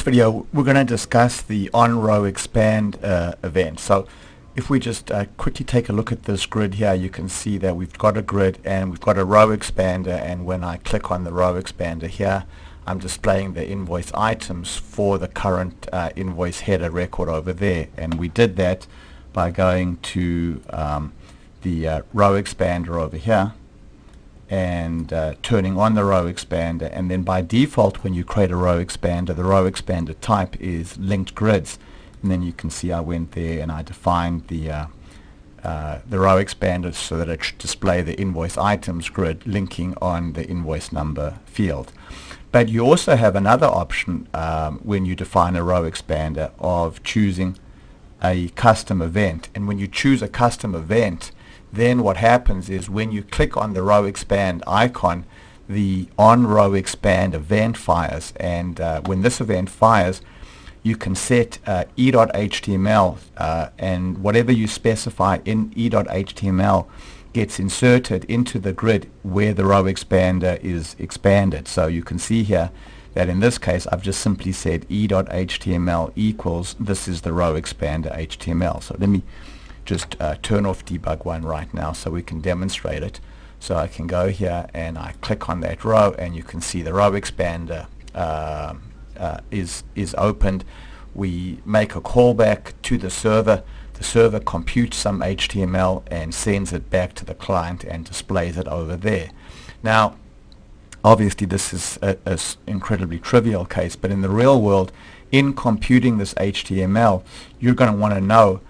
video, we're going to discuss the on-RowExpand event. So if we just quickly take a look at this grid here, you can see that we've got a grid and we've got a RowExpander, and when I click on the RowExpander here, I'm displaying the invoice items for the current invoice header record over there. And we did that by going to the RowExpander over here and turning on the RowExpander, and then by default when you create a RowExpander, the RowExpander type is linked grids. And then you can see I went there and I defined the RowExpander so that it should display the invoice items grid linking on the invoice number field. But you also have another option when you define a RowExpander of choosing a custom event. And when you choose a custom event, then what happens is when you click on the RowExpand icon, the on-RowExpand event fires, and when this event fires, you can set e.html and whatever you specify in e.html gets inserted into the grid where the RowExpander is expanded. So you can see here that in this case I've just simply said e.html equals, this is the RowExpander HTML. So let me just turn off debug 1 right now so we can demonstrate it. So I can go here and I click on that row, and you can see the RowExpander is opened. We make a callback to the server. The server computes some HTML and sends it back to the client and displays it over there. Now obviously this is an incredibly trivial case, but in the real world, in computing this HTML, you're going to want to know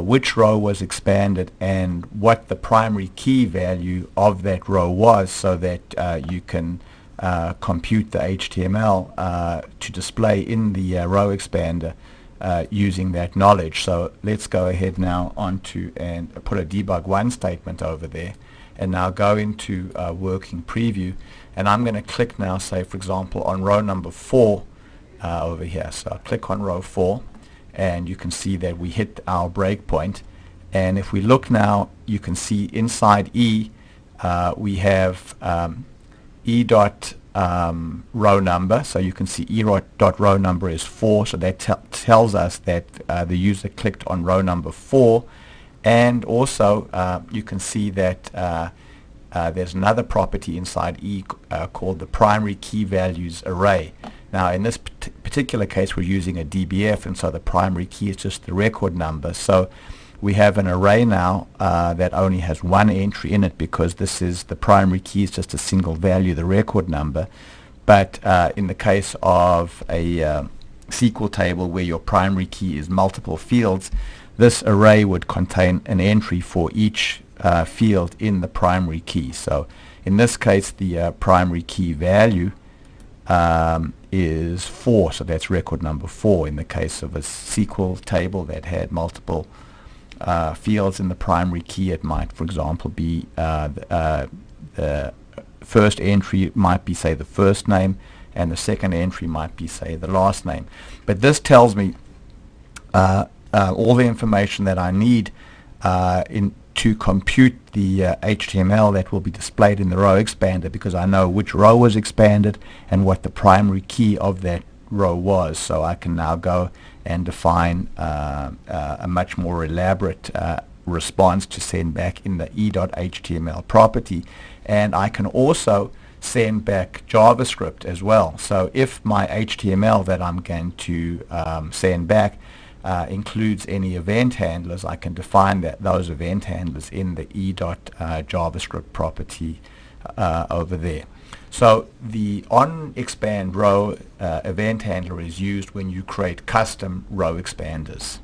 which row was expanded and what the primary key value of that row was, so that you can compute the HTML to display in the RowExpander using that knowledge. So let's go ahead now onto and put a debug 1 statement over there, and now go into working preview, and I'm going to click now, say for example on row number 4 over here. So I'll click on row 4, and you can see that we hit our breakpoint. And if we look now, you can see inside E we have E dot row number. So you can see E dot row number is 4, so that tells us that the user clicked on row number 4. And also you can see that there's another property inside E called the primary key values array. Now in this particular case we're using a DBF, and so the primary key is just the record number. So we have an array now that only has one entry in it, because this is the primary key is just a single value, the record number. But in the case of a SQL table where your primary key is multiple fields, this array would contain an entry for each field in the primary key. So in this case the primary key value is 4, so that's record number 4. In the case of a SQL table that had multiple fields in the primary key, it might for example be the first entry might be say the first name, and the second entry might be say the last name. But this tells me all the information that I need to compute the HTML that will be displayed in the RowExpander, because I know which row was expanded and what the primary key of that row was. So I can now go and define a much more elaborate response to send back in the e.html property, and I can also send back JavaScript as well. So if my HTML that I'm going to send back includes any event handlers, I can define those event handlers in the e.javascript property over there. So the on-expand row event handler is used when you create custom RowExpanders.